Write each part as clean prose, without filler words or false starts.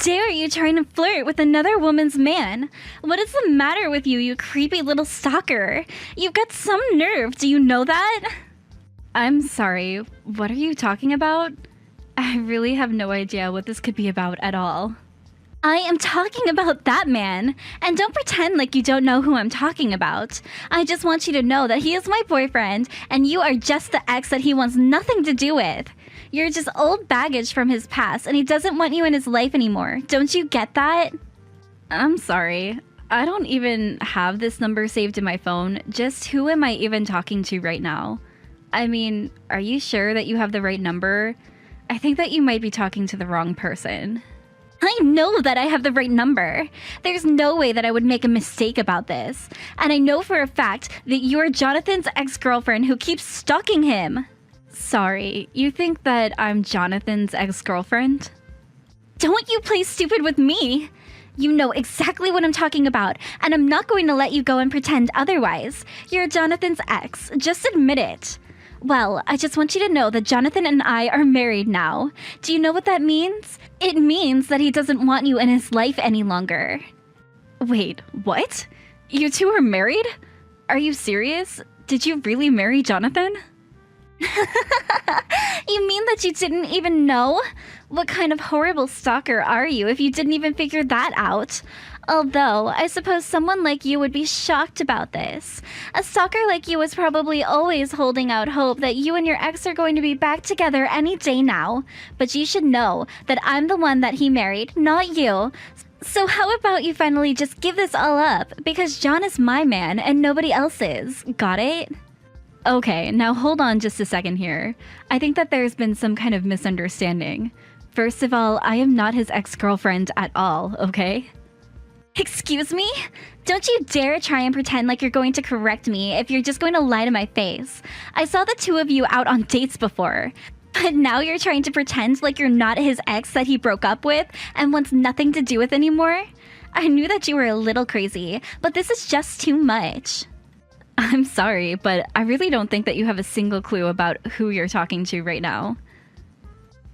dare you trying to flirt with another woman's man? What is the matter with you, you creepy little stalker? You've got some nerve, do you know that? I'm sorry, what are you talking about? I really have no idea what this could be about at all. I am talking about that man, and don't pretend like you don't know who I'm talking about. I just want you to know that he is my boyfriend, and you are just the ex that he wants nothing to do with. You're just old baggage from his past, and he doesn't want you in his life anymore. Don't you get that? I'm sorry. I don't even have this number saved in my phone. Just who am I even talking to right now? I mean, are you sure that you have the right number? I think that you might be talking to the wrong person. I know that I have the right number. There's no way that I would make a mistake about this. And I know for a fact that you're Jonathan's ex-girlfriend who keeps stalking him. Sorry, you think that I'm Jonathan's ex-girlfriend? Don't you play stupid with me! You know exactly what I'm talking about, and I'm not going to let you go and pretend otherwise. You're Jonathan's ex. Just admit it. Well, I just want you to know that Jonathan and I are married now. Do you know what that means? It means that he doesn't want you in his life any longer. Wait, what? You two are married? Are you serious? Did you really marry Jonathan? You mean that you didn't even know? What kind of horrible stalker are you if you didn't even figure that out? Although, I suppose someone like you would be shocked about this. A stalker like you is probably always holding out hope that you and your ex are going to be back together any day now. But you should know that I'm the one that he married, not you. So how about you finally just give this all up? Because John is my man and nobody else's. Got it? Okay, now hold on just a second here. I think that there's been some kind of misunderstanding. First of all, I am not his ex-girlfriend at all, okay? Excuse me? Don't you dare try and pretend like you're going to correct me if you're just going to lie to my face. I saw the two of you out on dates before. But now you're trying to pretend like you're not his ex that he broke up with and wants nothing to do with anymore? I knew that you were a little crazy, but this is just too much. I'm sorry, but I really don't think that you have a single clue about who you're talking to right now.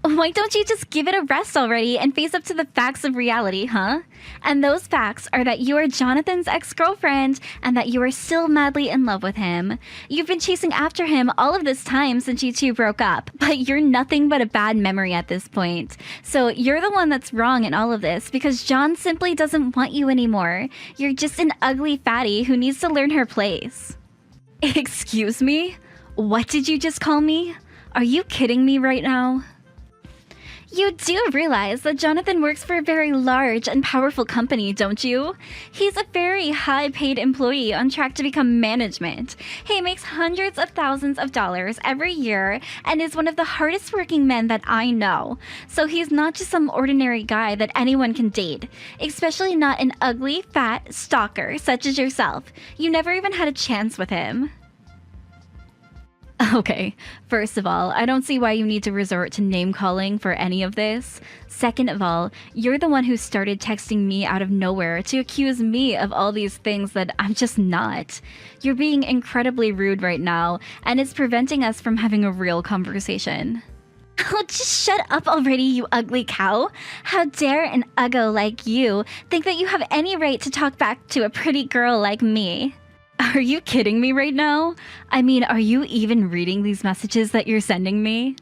Why don't you just give it a rest already and face up to the facts of reality, huh? And those facts are that you are Jonathan's ex-girlfriend and that you are still madly in love with him. You've been chasing after him all of this time since you two broke up, but you're nothing but a bad memory at this point. So you're the one that's wrong in all of this because John simply doesn't want you anymore. You're just an ugly fatty who needs to learn her place. Excuse me? What did you just call me? Are you kidding me right now? You do realize that Jonathan works for a very large and powerful company, don't you? He's a very high-paid employee on track to become management. He makes hundreds of thousands of dollars every year and is one of the hardest working men that I know. So he's not just some ordinary guy that anyone can date, especially not an ugly, fat stalker such as yourself. You never even had a chance with him. Okay, first of all, I don't see why you need to resort to name-calling for any of this. Second of all, you're the one who started texting me out of nowhere to accuse me of all these things that I'm just not. You're being incredibly rude right now, and it's preventing us from having a real conversation. Oh, just shut up already, you ugly cow. How dare an uggo like you think that you have any right to talk back to a pretty girl like me? Are you kidding me right now? I mean, are you even reading these messages that you're sending me?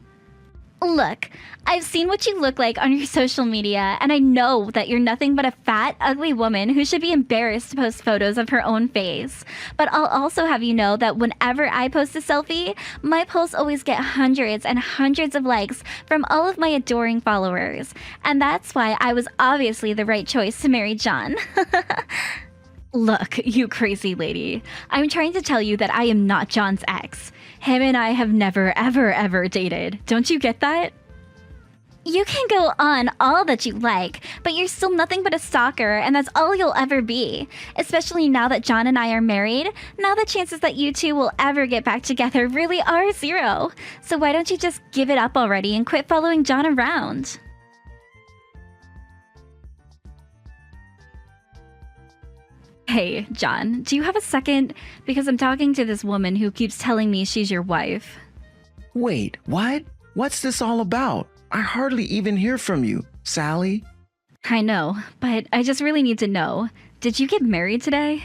Look, I've seen what you look like on your social media, and I know that you're nothing but a fat, ugly woman who should be embarrassed to post photos of her own face. But I'll also have you know that whenever I post a selfie, my posts always get hundreds and hundreds of likes from all of my adoring followers. And that's why I was obviously the right choice to marry John. Look, you crazy lady. I'm trying to tell you that I am not John's ex. Him and I have never, ever dated. Don't you get that? You can go on all that you like, but you're still nothing but a stalker, and that's all you'll ever be. Especially now that John and I are married, now the chances that you two will ever get back together really are zero. So why don't you just give it up already and quit following John around? Hey, John, do you have a second? Because I'm talking to this woman who keeps telling me she's your wife. Wait, what? What's this all about? I hardly even hear from you, Sally. I know, but I just really need to know. Did you get married today?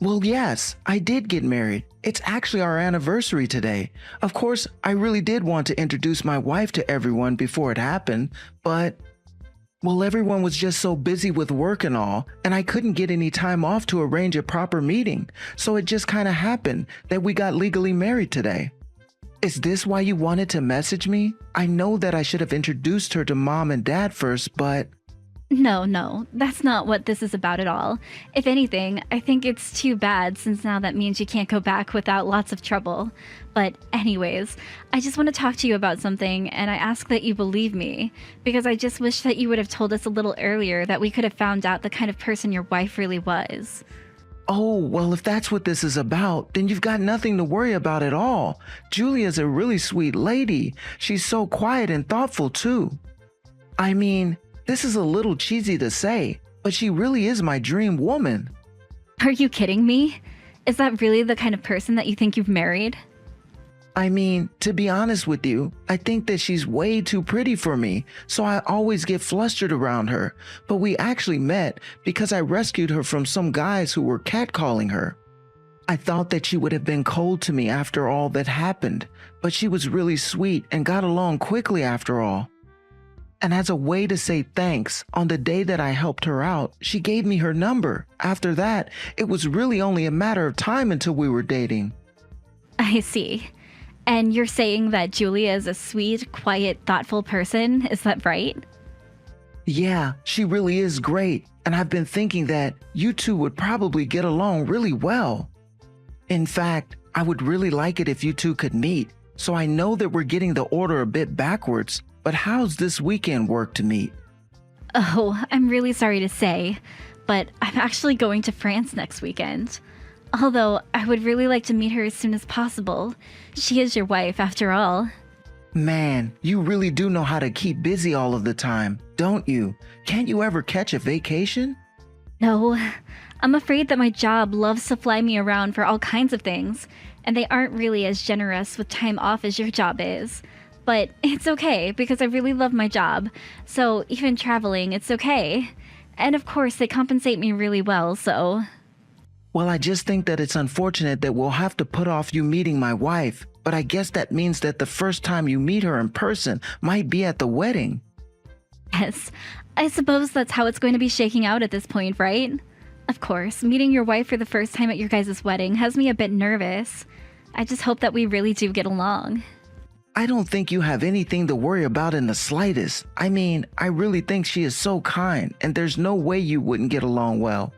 Well, yes, I did get married. It's actually our anniversary today. Of course, I really did want to introduce my wife to everyone before it happened, but, well, everyone was just so busy with work and all, and I couldn't get any time off to arrange a proper meeting, so it just kind of happened that we got legally married today. Is this why you wanted to message me? I know that I should have introduced her to mom and dad first, but No, that's not what this is about at all. If anything, I think it's too bad since now that means you can't go back without lots of trouble. But anyways, I just want to talk to you about something and I ask that you believe me because I just wish that you would have told us a little earlier that we could have found out the kind of person your wife really was. oh, well, if that's what this is about, then you've got nothing to worry about at all. Julia's a really sweet lady. She's so quiet and thoughtful, too. I mean, this is a little cheesy to say, but she really is my dream woman. Are you kidding me? Is that really the kind of person that you think you've married? I mean, to be honest with you, I think that she's way too pretty for me, so I always get flustered around her. But we actually met because I rescued her from some guys who were catcalling her. I thought that she would have been cold to me after all that happened, but she was really sweet and got along quickly after all. And as a way to say thanks, on the day that I helped her out, she gave me her number. After that, it was really only a matter of time until we were dating. I see. And you're saying that Julia is a sweet, quiet, thoughtful person, is that right? Yeah, she really is great, and I've been thinking that you two would probably get along really well. In fact, I would really like it if you two could meet, so I know that we're getting the order a bit backwards, but how's this weekend work to meet? Oh, I'm really sorry to say, but I'm actually going to France next weekend. Although, I would really like to meet her as soon as possible. She is your wife, after all. Man, you really do know how to keep busy all of the time, don't you? Can't you ever catch a vacation? No, I'm afraid that my job loves to fly me around for all kinds of things, and they aren't really as generous with time off as your job is. But it's okay, because I really love my job, so even traveling, it's okay. And of course, they compensate me really well, so... Well, I just think that it's unfortunate that we'll have to put off you meeting my wife, but I guess that means that the first time you meet her in person might be at the wedding. Yes, I suppose that's how it's going to be shaking out at this point, right? Of course, meeting your wife for the first time at your guys' wedding has me a bit nervous. I just hope that we really do get along. I don't think you have anything to worry about in the slightest. I mean, I really think she is so kind, and there's no way you wouldn't get along well.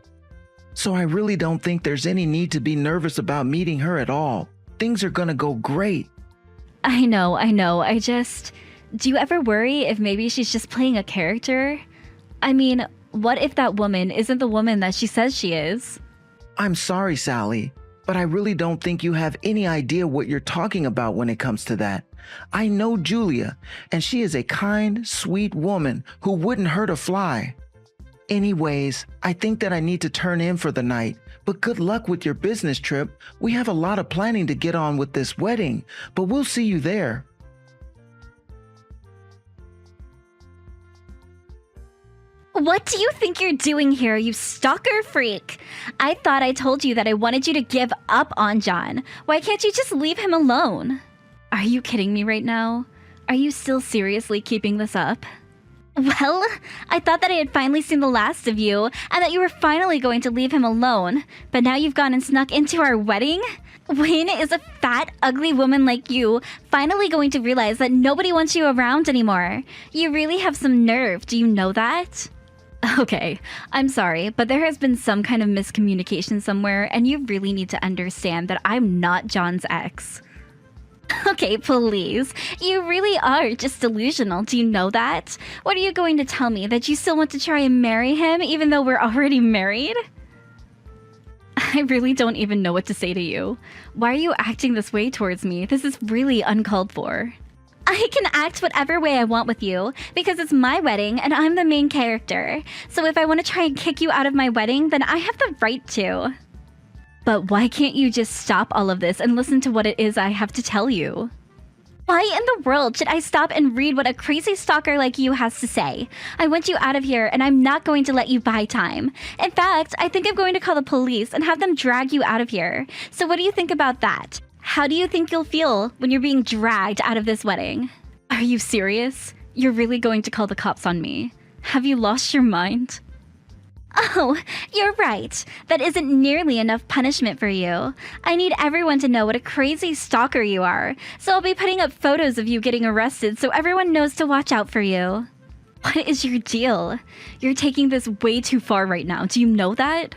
So I really don't think there's any need to be nervous about meeting her at all. Things are gonna go great. I know, I just... Do you ever worry if maybe she's just playing a character? I mean, what if that woman isn't the woman that she says she is? I'm sorry, Sally, but I really don't think you have any idea what you're talking about when it comes to that. I know Julia, and she is a kind, sweet woman who wouldn't hurt a fly. Anyways, I think that I need to turn in for the night, but good luck with your business trip. We have a lot of planning to get on with this wedding, but we'll see you there. What do you think you're doing here, you stalker freak? I thought I told you that I wanted you to give up on John. Why can't you just leave him alone? Are you kidding me right now? Are you still seriously keeping this up? Well, I thought that I had finally seen the last of you, and that you were finally going to leave him alone. But now you've gone and snuck into our wedding? When is a fat, ugly woman like you finally going to realize that nobody wants you around anymore? You really have some nerve, do you know that? Okay, I'm sorry, but there has been some kind of miscommunication somewhere, and you really need to understand that I'm not John's ex. Okay, please. You really are just delusional. Do you know that? What are you going to tell me? That you still want to try and marry him even though we're already married? I really don't even know what to say to you. Why are you acting this way towards me? This is really uncalled for. I can act whatever way I want with you because it's my wedding and I'm the main character. So if I want to try and kick you out of my wedding, then I have the right to. But why can't you just stop all of this and listen to what it is I have to tell you? Why in the world should I stop and read what a crazy stalker like you has to say? I want you out of here, and I'm not going to let you buy time. In fact, I think I'm going to call the police and have them drag you out of here. So what do you think about that? How do you think you'll feel when you're being dragged out of this wedding? Are you serious? You're really going to call the cops on me? Have you lost your mind? Oh, you're right. That isn't nearly enough punishment for you. I need everyone to know what a crazy stalker you are, so I'll be putting up photos of you getting arrested so everyone knows to watch out for you. What is your deal? You're taking this way too far right now. Do you know that?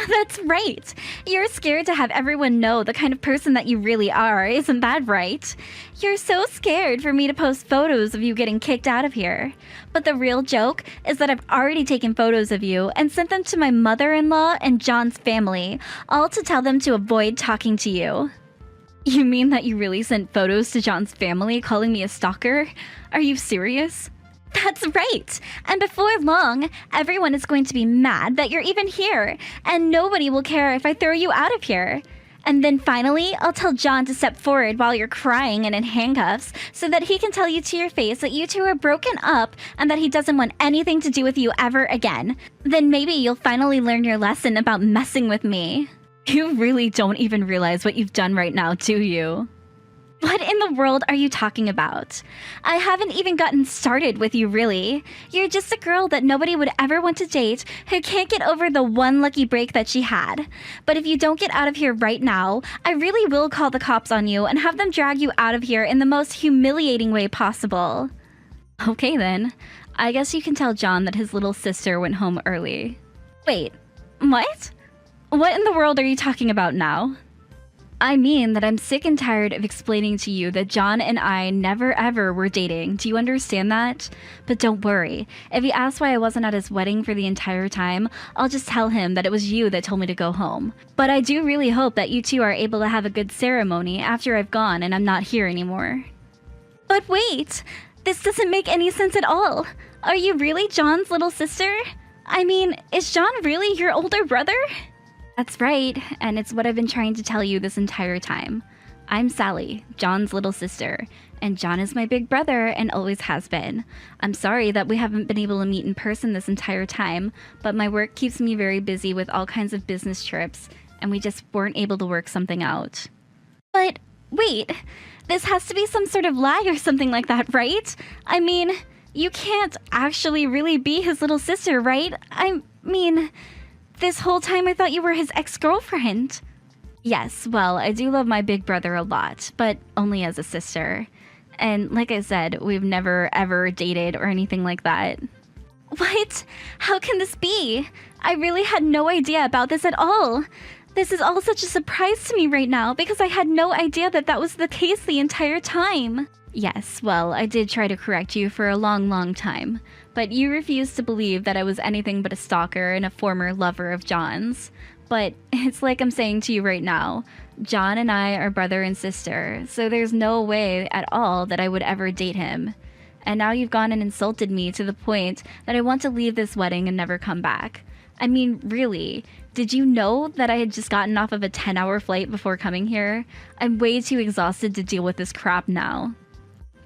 That's right. You're scared to have everyone know the kind of person that you really are, isn't that right? You're so scared for me to post photos of you getting kicked out of here. But the real joke is that I've already taken photos of you and sent them to my mother-in-law and John's family, all to tell them to avoid talking to you. You mean that you really sent photos to John's family calling me a stalker? Are you serious? That's right. And before long, everyone is going to be mad that you're even here, and nobody will care if I throw you out of here. And then finally, I'll tell John to step forward while you're crying and in handcuffs so that he can tell you to your face that you two are broken up and that he doesn't want anything to do with you ever again. Then maybe you'll finally learn your lesson about messing with me. You really don't even realize what you've done right now, do you? What in the world are you talking about? I haven't even gotten started with you, really. You're just a girl that nobody would ever want to date who can't get over the one lucky break that she had. But if you don't get out of here right now, I really will call the cops on you and have them drag you out of here in the most humiliating way possible. Okay then. I guess you can tell John that his little sister went home early. Wait, what? What in the world are you talking about now? I mean that I'm sick and tired of explaining to you that John and I never ever were dating. Do you understand that? But don't worry. If he asks why I wasn't at his wedding for the entire time, I'll just tell him that it was you that told me to go home. But I do really hope that you two are able to have a good ceremony after I've gone and I'm not here anymore. But wait! This doesn't make any sense at all. Are you really John's little sister? I mean, is John really your older brother? That's right, and it's what I've been trying to tell you this entire time. I'm Sally, John's little sister, and John is my big brother and always has been. I'm sorry that we haven't been able to meet in person this entire time, but my work keeps me very busy with all kinds of business trips, and we just weren't able to work something out. But wait, this has to be some sort of lie or something like that, right? I mean, you can't actually really be his little sister, right? I mean, this whole time I thought you were his ex-girlfriend. Yes, well, I do love my big brother a lot, but only as a sister. And like I said, we've never ever dated or anything like that. What? How can this be? I really had no idea about this at all. This is all such a surprise to me right now because I had no idea that that was the case the entire time. Yes, well, I did try to correct you for a long time, but you refused to believe that I was anything but a stalker and a former lover of John's. But it's like I'm saying to you right now, John and I are brother and sister, so there's no way at all that I would ever date him. And now you've gone and insulted me to the point that I want to leave this wedding and never come back. I mean, really, did you know that I had just gotten off of a 10-hour flight before coming here? I'm way too exhausted to deal with this crap now.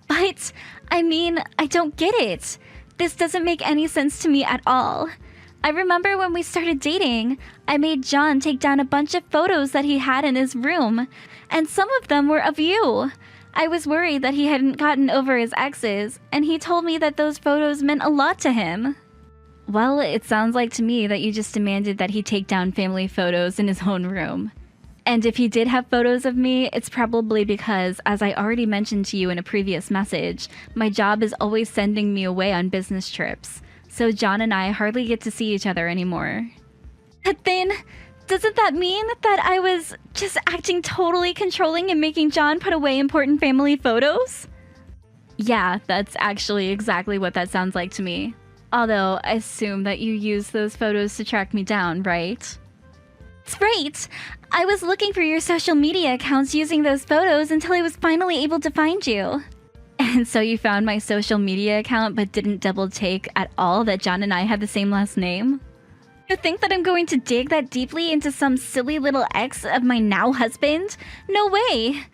But, I mean, I don't get it. This doesn't make any sense to me at all. I remember when we started dating, I made John take down a bunch of photos that he had in his room, and some of them were of you. I was worried that he hadn't gotten over his exes, and he told me that those photos meant a lot to him. Well, it sounds like to me that you just demanded that he take down family photos in his own room. And if he did have photos of me, it's probably because, as I already mentioned to you in a previous message, my job is always sending me away on business trips. So John and I hardly get to see each other anymore. But then, doesn't that mean that I was just acting totally controlling and making John put away important family photos? Yeah, that's actually exactly what that sounds like to me. Although, I assume that you used those photos to track me down, right? That's right! I was looking for your social media accounts using those photos until I was finally able to find you. And so you found my social media account but didn't double take at all that John and I had the same last name? You think that I'm going to dig that deeply into some silly little ex of my now husband? No way!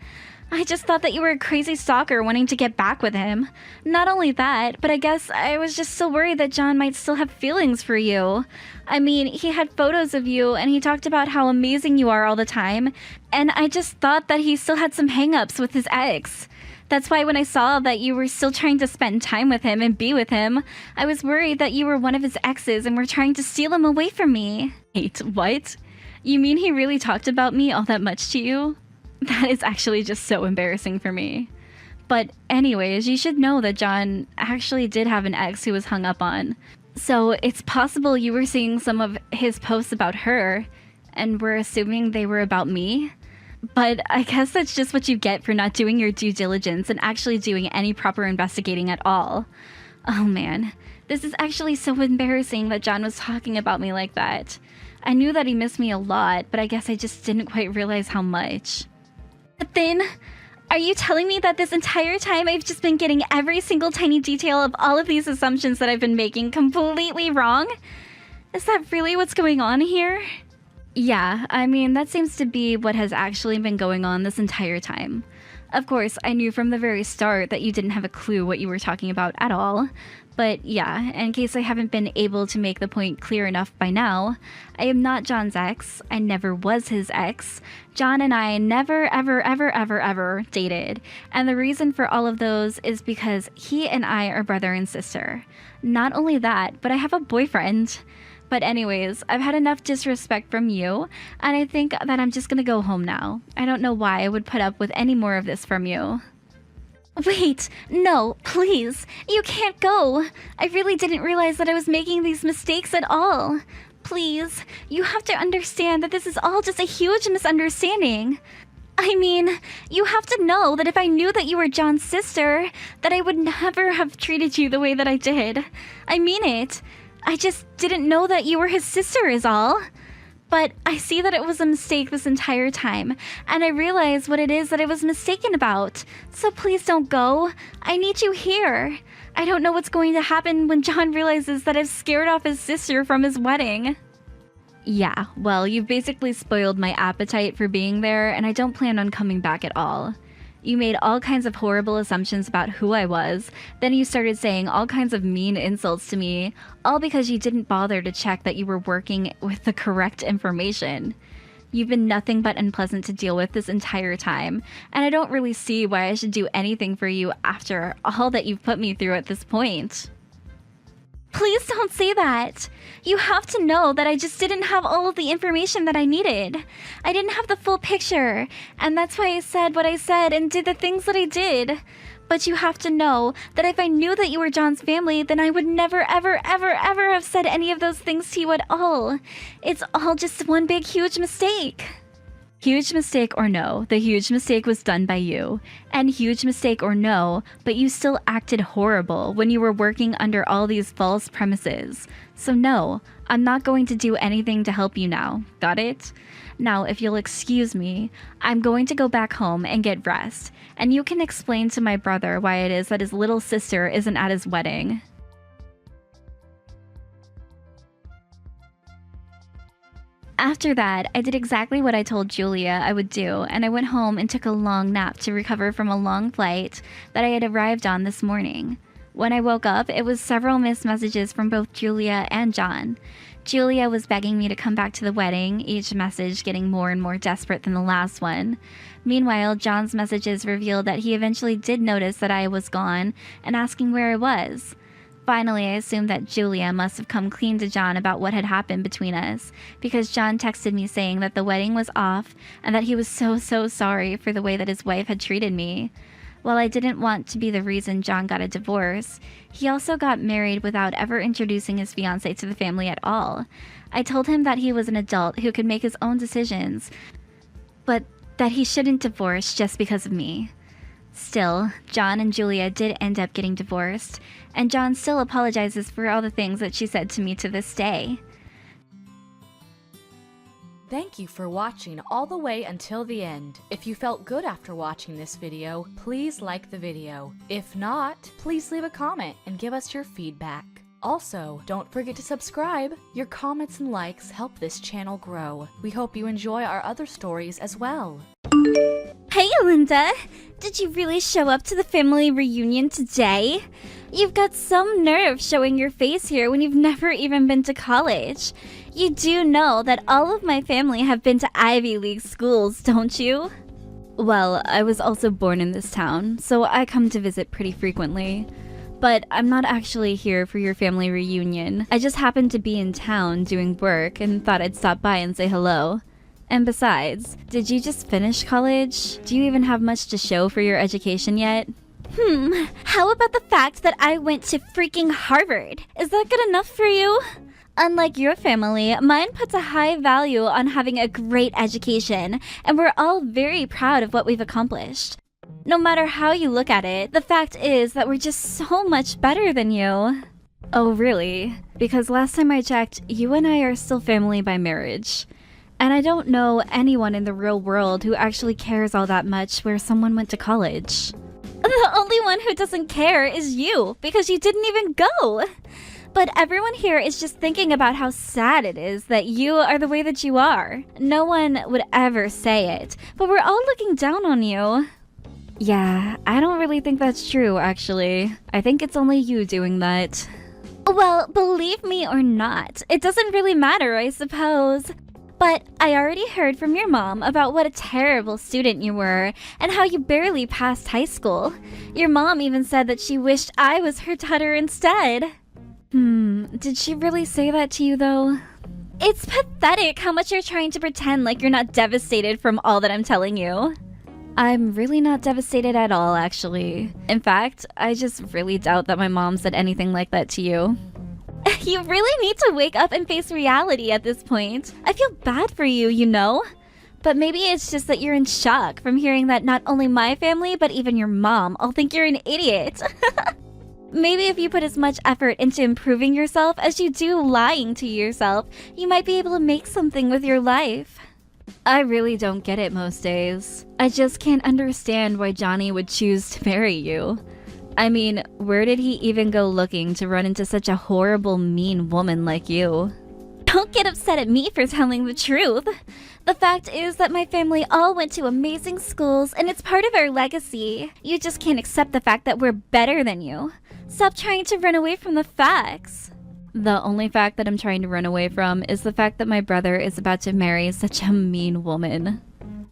I just thought that you were a crazy stalker wanting to get back with him. Not only that, but I guess I was just so worried that John might still have feelings for you. I mean, he had photos of you and he talked about how amazing you are all the time, and I just thought that he still had some hang-ups with his ex. That's why when I saw that you were still trying to spend time with him and be with him, I was worried that you were one of his exes and were trying to steal him away from me. Wait, what? You mean he really talked about me all that much to you? That is actually just so embarrassing for me. But anyways, you should know that John actually did have an ex who was hung up on. So it's possible you were seeing some of his posts about her, and were assuming they were about me. But I guess that's just what you get for not doing your due diligence and actually doing any proper investigating at all. Oh man, this is actually so embarrassing that John was talking about me like that. I knew that he missed me a lot, but I guess I just didn't quite realize how much. But then, are you telling me that this entire time I've just been getting every single tiny detail of all of these assumptions that I've been making completely wrong? Is that really what's going on here? Yeah, I mean, that seems to be what has actually been going on this entire time. Of course, I knew from the very start that you didn't have a clue what you were talking about at all. But yeah, in case I haven't been able to make the point clear enough by now, I am not John's ex. I never was his ex. John and I never, ever dated. And the reason for all of those is because he and I are brother and sister. Not only that, but I have a boyfriend. But anyways, I've had enough disrespect from you, and I think that I'm just gonna go home now. I don't know why I would put up with any more of this from you. Wait, no, please. You can't go. I really didn't realize that I was making these mistakes at all. Please, you have to understand that this is all just a huge misunderstanding. I mean, you have to know that if I knew that you were John's sister, that I would never have treated you the way that I did. I mean it. I just didn't know that you were his sister is all. But I see that it was a mistake this entire time, and I realize what it is that I was mistaken about. So please don't go. I need you here. I don't know what's going to happen when John realizes that I've scared off his sister from his wedding. Yeah, well, you've basically spoiled my appetite for being there, and I don't plan on coming back at all. You made all kinds of horrible assumptions about who I was, then you started saying all kinds of mean insults to me, all because you didn't bother to check that you were working with the correct information. You've been nothing but unpleasant to deal with this entire time, and I don't really see why I should do anything for you after all that you've put me through at this point. Please don't say that. You have to know that I just didn't have all of the information that I needed. I didn't have the full picture, and that's why I said what I said and did the things that I did. But you have to know that if I knew that you were John's family, then I would never, ever have said any of those things to you at all. It's all just one big, huge mistake. Huge mistake or no, the huge mistake was done by you. And huge mistake or no, but you still acted horrible when you were working under all these false premises. So no, I'm not going to do anything to help you now. Got it? Now, if you'll excuse me, I'm going to go back home and get rest. And you can explain to my brother why it is that his little sister isn't at his wedding. After that, I did exactly what I told Julia I would do, and I went home and took a long nap to recover from a long flight that I had arrived on this morning. When I woke up, it was several missed messages from both Julia and John. Julia was begging me to come back to the wedding, each message getting more and more desperate than the last one. Meanwhile, John's messages revealed that he eventually did notice that I was gone and asking where I was. Finally, I assumed that Julia must have come clean to John about what had happened between us, because John texted me saying that the wedding was off and that he was so sorry for the way that his wife had treated me. While I didn't want to be the reason John got a divorce, he also got married without ever introducing his fiancé to the family at all. I told him that he was an adult who could make his own decisions, but that he shouldn't divorce just because of me. Still, John and Julia did end up getting divorced, and John still apologizes for all the things that she said to me to this day. Thank you for watching all the way until the end. If you felt good after watching this video, please like the video. If not, please leave a comment and give us your feedback. Also, don't forget to subscribe. Your comments and likes help this channel grow. We hope you enjoy our other stories as well. Hey, Linda! Did you really show up to the family reunion today? You've got some nerve showing your face here when you've never even been to college. You do know that all of my family have been to Ivy League schools, don't you? Well, I was also born in this town, so I come to visit pretty frequently. But I'm not actually here for your family reunion. I just happened to be in town doing work and thought I'd stop by and say hello. And besides, did you just finish college? Do you even have much to show for your education yet? How about the fact that I went to freaking Harvard? Is that good enough for you? Unlike your family, mine puts a high value on having a great education, and we're all very proud of what we've accomplished. No matter how you look at it, the fact is that we're just so much better than you. Oh, really? Because last time I checked, you and I are still family by marriage. And I don't know anyone in the real world who actually cares all that much where someone went to college. The only one who doesn't care is you, because you didn't even go. But everyone here is just thinking about how sad it is that you are the way that you are. No one would ever say it, but we're all looking down on you. Yeah, I don't really think that's true, actually. I think it's only you doing that. Well, believe me or not, it doesn't really matter, I suppose. But I already heard from your mom about what a terrible student you were and how you barely passed high school. Your mom even said that she wished I was her daughter instead. Did she really say that to you though? It's pathetic how much you're trying to pretend like you're not devastated from all that I'm telling you. I'm really not devastated at all, actually. In fact, I just really doubt that my mom said anything like that to you. You really need to wake up and face reality at this point. I feel bad for you, you know? But maybe it's just that you're in shock from hearing that not only my family, but even your mom all think you're an idiot. Maybe if you put as much effort into improving yourself as you do lying to yourself, you might be able to make something with your life. I really don't get it most days. I just can't understand why Johnny would choose to marry you. I mean, where did he even go looking to run into such a horrible, mean woman like you? Don't get upset at me for telling the truth. The fact is that my family all went to amazing schools and it's part of our legacy. You just can't accept the fact that we're better than you. Stop trying to run away from the facts. The only fact that I'm trying to run away from is the fact that my brother is about to marry such a mean woman.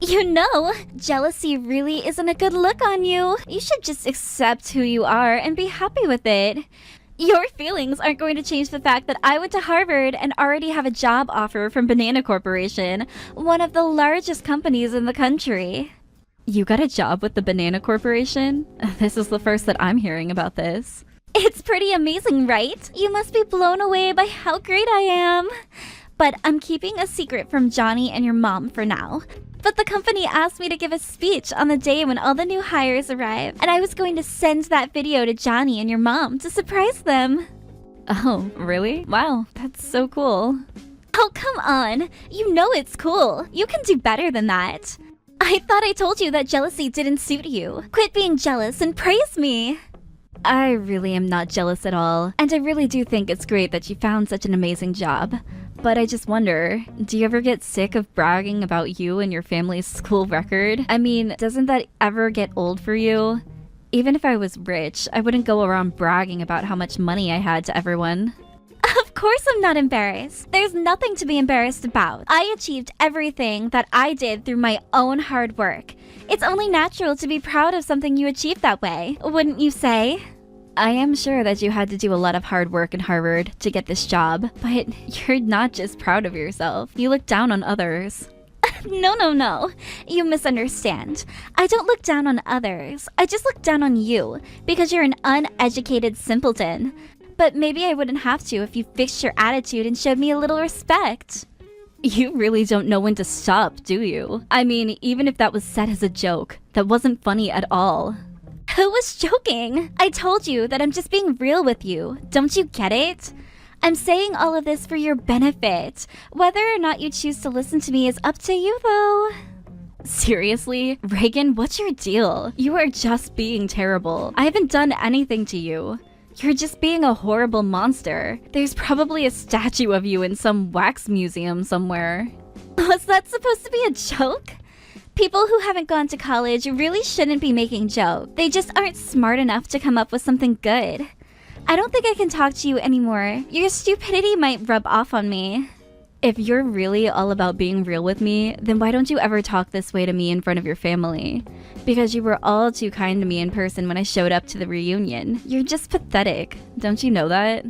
You know, jealousy really isn't a good look on you. You should just accept who you are and be happy with it. Your feelings aren't going to change the fact that I went to Harvard and already have a job offer from Banana Corporation, one of the largest companies in the country. You got a job with the Banana Corporation? This is the first that I'm hearing about this. It's pretty amazing, right? You must be blown away by how great I am. But I'm keeping a secret from Johnny and your mom for now. But the company asked me to give a speech on the day when all the new hires arrive, and I was going to send that video to Johnny and your mom to surprise them. Oh, really? Wow, that's so cool. Oh, come on. You know it's cool. You can do better than that. I thought I told you that jealousy didn't suit you. Quit being jealous and praise me. I really am not jealous at all, and I really do think it's great that you found such an amazing job. But I just wonder, do you ever get sick of bragging about you and your family's school record? I mean, doesn't that ever get old for you? Even if I was rich, I wouldn't go around bragging about how much money I had to everyone. Of course I'm not embarrassed. There's nothing to be embarrassed about. I achieved everything that I did through my own hard work. It's only natural to be proud of something you achieved that way, wouldn't you say? I am sure that you had to do a lot of hard work in Harvard to get this job, but you're not just proud of yourself. You look down on others. No. You misunderstand. I don't look down on others. I just look down on you, because you're an uneducated simpleton. But maybe I wouldn't have to if you fixed your attitude and showed me a little respect. You really don't know when to stop, do you? I mean, even if that was said as a joke, that wasn't funny at all. Who was joking? I told you that I'm just being real with you. Don't you get it? I'm saying all of this for your benefit. Whether or not you choose to listen to me is up to you, though. Seriously? Reagan, what's your deal? You are just being terrible. I haven't done anything to you. You're just being a horrible monster. There's probably a statue of you in some wax museum somewhere. Was that supposed to be a joke? People who haven't gone to college really shouldn't be making jokes. They just aren't smart enough to come up with something good. I don't think I can talk to you anymore. Your stupidity might rub off on me. If you're really all about being real with me, then why don't you ever talk this way to me in front of your family? Because you were all too kind to me in person when I showed up to the reunion. You're just pathetic. Don't you know that?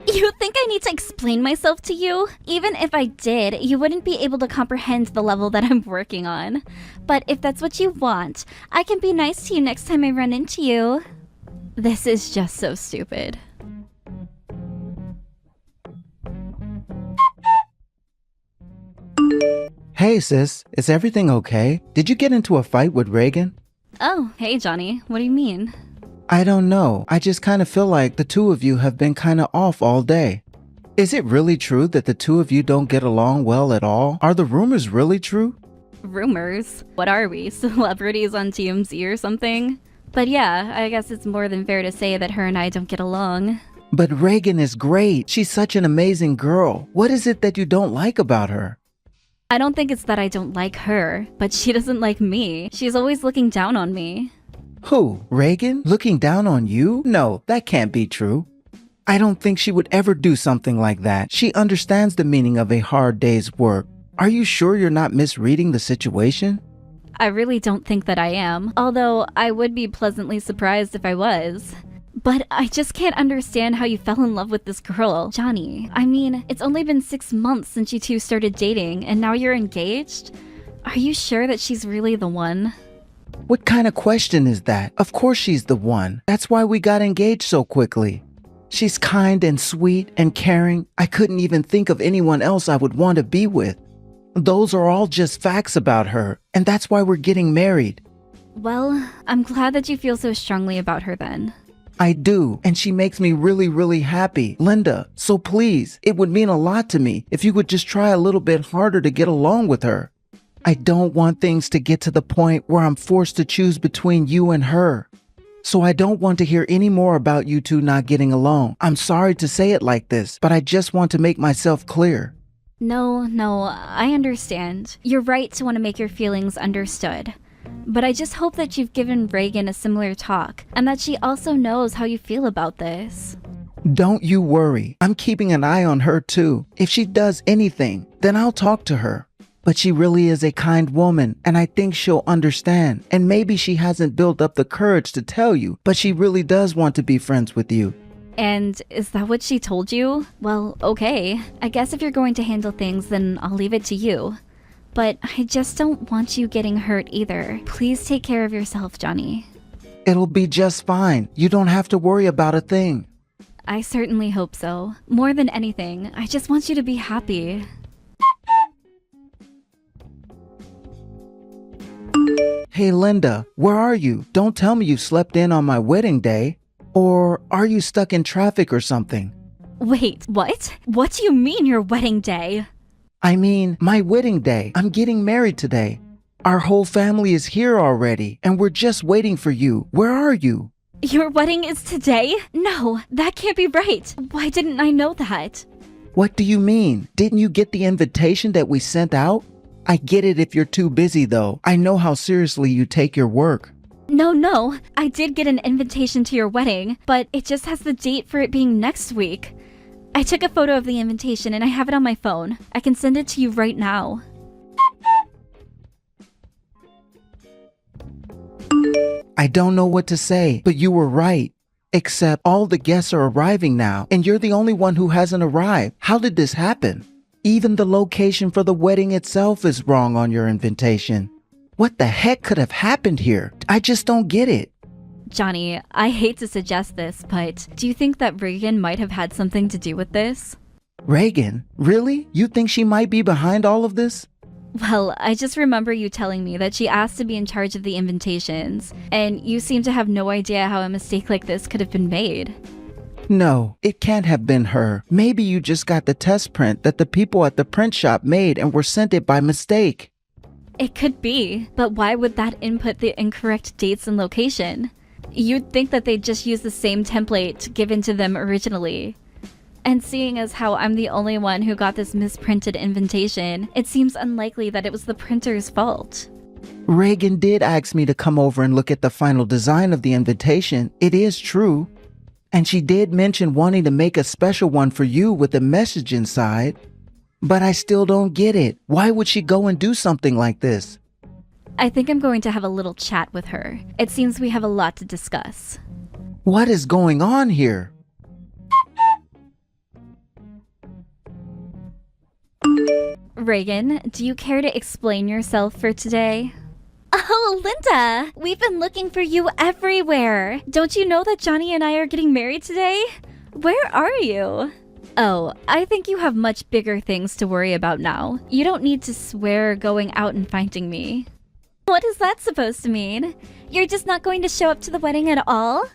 You think I need to explain myself to you? Even if I did, you wouldn't be able to comprehend the level that I'm working on. But if that's what you want, I can be nice to you next time I run into you. This is just so stupid. Hey sis, is everything okay? Did you get into a fight with Reagan? Oh, hey Johnny, what do you mean? I don't know. I just kind of feel like the two of you have been kind of off all day. Is it really true that the two of you don't get along well at all? Are the rumors really true? Rumors? What are we, celebrities on TMZ or something? But yeah, I guess it's more than fair to say that her and I don't get along. But Reagan is great. She's such an amazing girl. What is it that you don't like about her? I don't think it's that I don't like her, but she doesn't like me. She's always looking down on me. Who? Reagan? Looking down on you? No, that can't be true. I don't think she would ever do something like that. She understands the meaning of a hard day's work. Are you sure you're not misreading the situation? I really don't think that I am, although I would be pleasantly surprised if I was. But I just can't understand how you fell in love with this girl, Johnny. I mean, it's only been 6 months since you two started dating, and now you're engaged? Are you sure that she's really the one? What kind of question is that? Of course she's the one. That's why we got engaged so quickly. She's kind and sweet and caring. I couldn't even think of anyone else I would want to be with. Those are all just facts about her, and that's why we're getting married. Well, I'm glad that you feel so strongly about her then. I do, and she makes me really, really happy. Linda, so please, it would mean a lot to me if you would just try a little bit harder to get along with her. I don't want things to get to the point where I'm forced to choose between you and her. So I don't want to hear any more about you two not getting along. I'm sorry to say it like this, but I just want to make myself clear. No, I understand. You're right to want to make your feelings understood. But I just hope that you've given Reagan a similar talk, and that she also knows how you feel about this. Don't you worry. I'm keeping an eye on her too. If she does anything, then I'll talk to her. But she really is a kind woman, and I think she'll understand. And maybe she hasn't built up the courage to tell you, but she really does want to be friends with you. And is that what she told you? Well, okay. I guess if you're going to handle things, then I'll leave it to you. But I just don't want you getting hurt either. Please take care of yourself, Johnny. It'll be just fine. You don't have to worry about a thing. I certainly hope so. More than anything, I just want you to be happy. Hey Linda, where are you? Don't tell me you slept in on my wedding day. Or are you stuck in traffic or something? Wait, what? What do you mean your wedding day? I mean, my wedding day. I'm getting married today. Our whole family is here already, and we're just waiting for you. Where are you? Your wedding is today? No, that can't be right. Why didn't I know that? What do you mean? Didn't you get the invitation that we sent out? I get it if you're too busy though. I know how seriously you take your work. No, I did get an invitation to your wedding, but it just has the date for it being next week. I took a photo of the invitation and I have it on my phone. I can send it to you right now. I don't know what to say, but you were right. Except all the guests are arriving now, and you're the only one who hasn't arrived. How did this happen? Even the location for the wedding itself is wrong on your invitation. What the heck could have happened here? I just don't get it. Johnny, I hate to suggest this, but do you think that Reagan might have had something to do with this? Reagan? Really? You think she might be behind all of this? Well, I just remember you telling me that she asked to be in charge of the invitations, and you seem to have no idea how a mistake like this could have been made. No, it can't have been her. Maybe you just got the test print that the people at the print shop made and were sent it by mistake. It could be, but why would that input the incorrect dates and location? You'd think that they'd just use the same template given to them originally. And seeing as how I'm the only one who got this misprinted invitation, it seems unlikely that it was the printer's fault. Reagan did ask me to come over and look at the final design of the invitation. It is true. And she did mention wanting to make a special one for you with a message inside. But I still don't get it. Why would she go and do something like this? I think I'm going to have a little chat with her. It seems we have a lot to discuss. What is going on here? Reagan, do you care to explain yourself for today? Oh, Linda! We've been looking for you everywhere! Don't you know that Johnny and I are getting married today? Where are you? Oh, I think you have much bigger things to worry about now. You don't need to swear going out and finding me. What is that supposed to mean? You're just not going to show up to the wedding at all?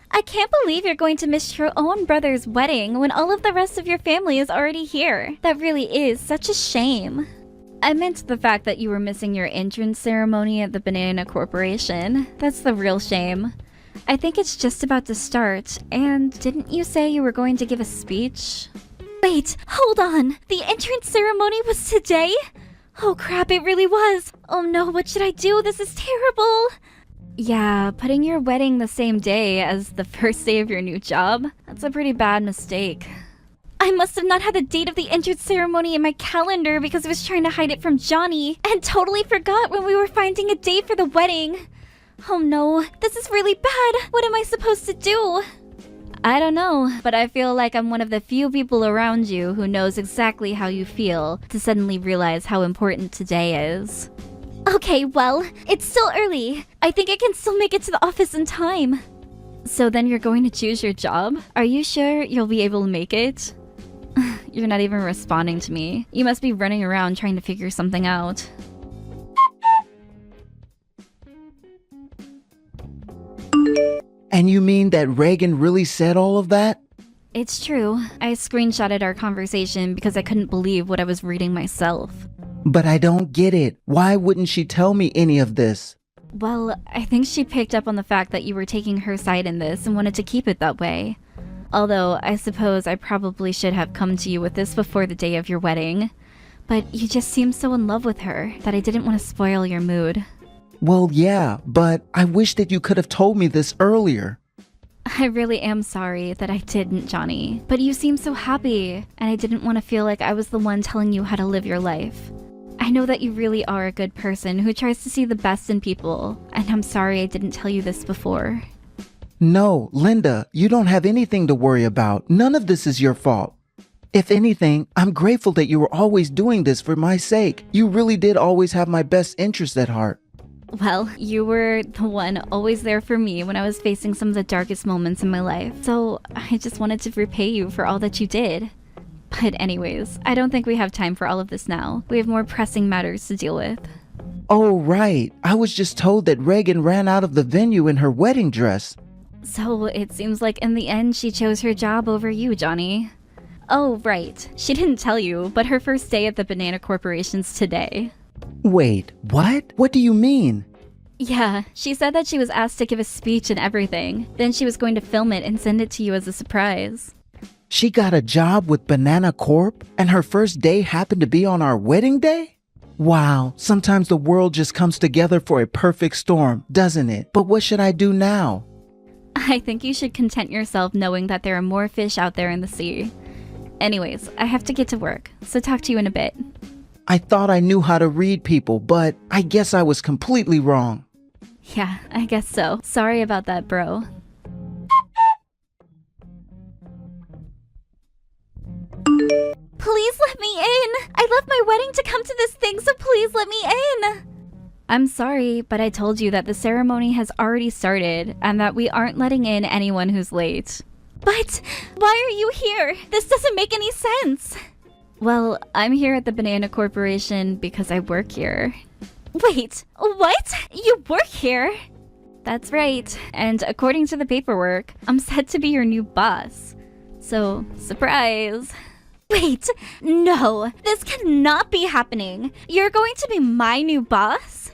I can't believe you're going to miss your own brother's wedding when all of the rest of your family is already here. That really is such a shame. I meant the fact that you were missing your entrance ceremony at the Banana Corporation. That's the real shame. I think it's just about to start, and didn't you say you were going to give a speech? Wait, hold on! The entrance ceremony was today? Oh crap, it really was! Oh no, what should I do? This is terrible! Yeah, putting your wedding the same day as the first day of your new job? That's a pretty bad mistake. I must have not had the date of the entrance ceremony in my calendar because I was trying to hide it from Johnny, and totally forgot when we were finding a date for the wedding. Oh no, this is really bad. What am I supposed to do? I don't know, but I feel like I'm one of the few people around you who knows exactly how you feel to suddenly realize how important today is. Okay, well, it's still early. I think I can still make it to the office in time. So then you're going to choose your job? Are you sure you'll be able to make it? You're not even responding to me. You must be running around trying to figure something out. And you mean that Reagan really said all of that? It's true. I screenshotted our conversation because I couldn't believe what I was reading myself. But I don't get it. Why wouldn't she tell me any of this? Well, I think she picked up on the fact that you were taking her side in this and wanted to keep it that way. Although, I suppose I probably should have come to you with this before the day of your wedding. But you just seemed so in love with her that I didn't want to spoil your mood. Well, yeah, but I wish that you could have told me this earlier. I really am sorry that I didn't, Johnny. But you seem so happy, and I didn't want to feel like I was the one telling you how to live your life. I know that you really are a good person who tries to see the best in people, and I'm sorry I didn't tell you this before. No, Linda, you don't have anything to worry about. None of this is your fault. If anything, I'm grateful that you were always doing this for my sake. You really did always have my best interest at heart. Well, you were the one always there for me when I was facing some of the darkest moments in my life, so I just wanted to repay you for all that you did. But anyways, I don't think we have time for all of this now. We have more pressing matters to deal with. Oh, right. I was just told that Reagan ran out of the venue in her wedding dress. So it seems like in the end she chose her job over you, Johnny. Oh, right. She didn't tell you, but her first day at the Banana Corporation's today. Wait, what? What do you mean? Yeah, she said that she was asked to give a speech and everything. Then she was going to film it and send it to you as a surprise. She got a job with Banana Corp, and her first day happened to be on our wedding day? Wow, sometimes the world just comes together for a perfect storm, doesn't it? But what should I do now? I think you should content yourself knowing that there are more fish out there in the sea. Anyways, I have to get to work, so talk to you in a bit. I thought I knew how to read people, but I guess I was completely wrong. Yeah, I guess so. Sorry about that, bro. Please let me in! I left my wedding to come to this thing, so please let me in! I'm sorry, but I told you that the ceremony has already started and that we aren't letting in anyone who's late. But why are you here? This doesn't make any sense! Well, I'm here at the Banana Corporation because I work here. Wait, what? You work here? That's right, and according to the paperwork, I'm set to be your new boss. So, surprise! Wait, no, this cannot be happening. You're going to be my new boss?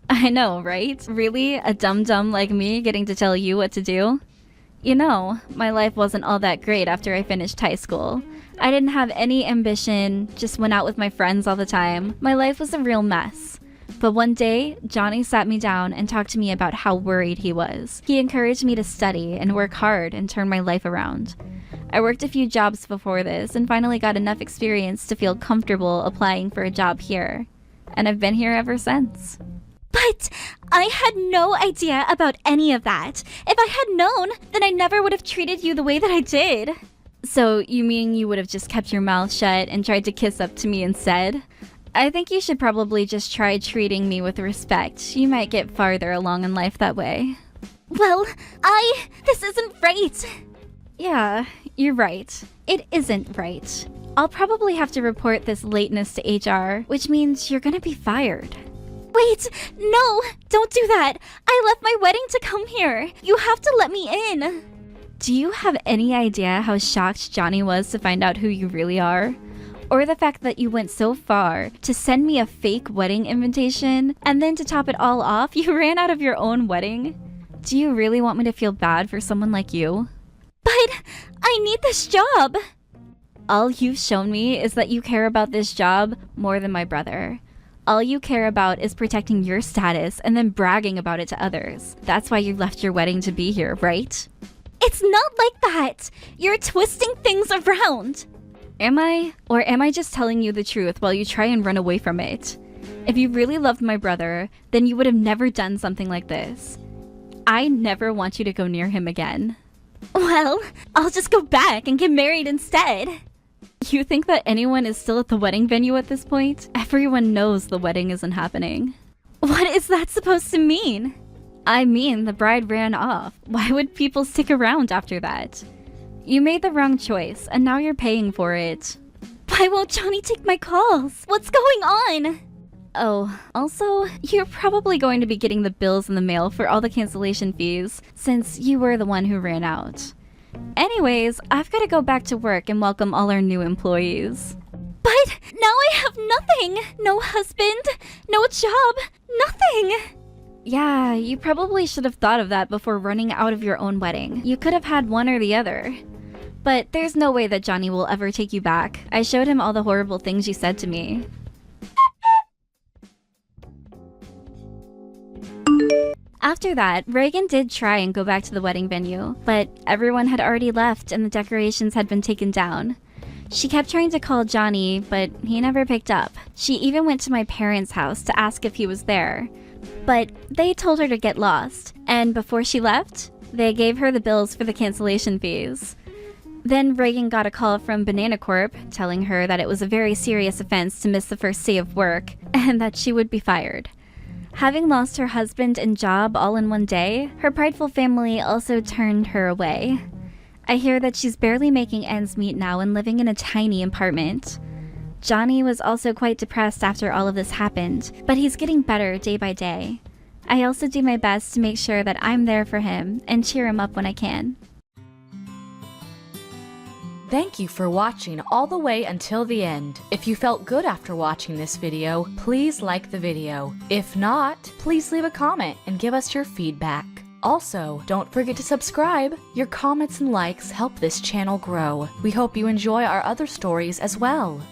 I know, right? Really? A dum-dum like me getting to tell you what to do? You know, my life wasn't all that great after I finished high school. I didn't have any ambition, just went out with my friends all the time. My life was a real mess. But one day, Johnny sat me down and talked to me about how worried he was. He encouraged me to study and work hard and turn my life around. I worked a few jobs before this and finally got enough experience to feel comfortable applying for a job here. And I've been here ever since. But I had no idea about any of that. If I had known, then I never would have treated you the way that I did. So you mean you would have just kept your mouth shut and tried to kiss up to me instead? I think you should probably just try treating me with respect. You might get farther along in life that way. Well, this isn't right. Yeah, you're right. It isn't right. I'll probably have to report this lateness to HR, which means you're gonna be fired. Wait, no, don't do that. I left my wedding to come here. You have to let me in. Do you have any idea how shocked Johnny was to find out who you really are? Or the fact that you went so far to send me a fake wedding invitation, and then to top it all off, you ran out of your own wedding? Do you really want me to feel bad for someone like you? But I need this job. All you've shown me is that you care about this job more than my brother. All you care about is protecting your status and then bragging about it to others. That's why you left your wedding to be here, right? It's not like that. You're twisting things around. Am I? Or am I just telling you the truth while you try and run away from it? If you really loved my brother, then you would have never done something like this. I never want you to go near him again. Well, I'll just go back and get married instead. You think that anyone is still at the wedding venue at this point? Everyone knows the wedding isn't happening. What is that supposed to mean? I mean, the bride ran off. Why would people stick around after that? You made the wrong choice, and now you're paying for it. Why won't Johnny take my calls? What's going on? Oh, also, you're probably going to be getting the bills in the mail for all the cancellation fees, since you were the one who ran out. Anyways, I've got to go back to work and welcome all our new employees. But now I have nothing. No husband, no job, nothing. Yeah, you probably should have thought of that before running out of your own wedding. You could have had one or the other. But there's no way that Johnny will ever take you back. I showed him all the horrible things you said to me. After that, Reagan did try and go back to the wedding venue, but everyone had already left and the decorations had been taken down. She kept trying to call Johnny, but he never picked up. She even went to my parents' house to ask if he was there, but they told her to get lost, and before she left, they gave her the bills for the cancellation fees. Then Reagan got a call from Banana Corp telling her that it was a very serious offense to miss the first day of work and that she would be fired. Having lost her husband and job all in one day, her prideful family also turned her away. I hear that she's barely making ends meet now and living in a tiny apartment. Johnny was also quite depressed after all of this happened, but he's getting better day by day. I also do my best to make sure that I'm there for him and cheer him up when I can. Thank you for watching all the way until the end. If you felt good after watching this video, please like the video. If not, please leave a comment and give us your feedback. Also, don't forget to subscribe. Your comments and likes help this channel grow. We hope you enjoy our other stories as well.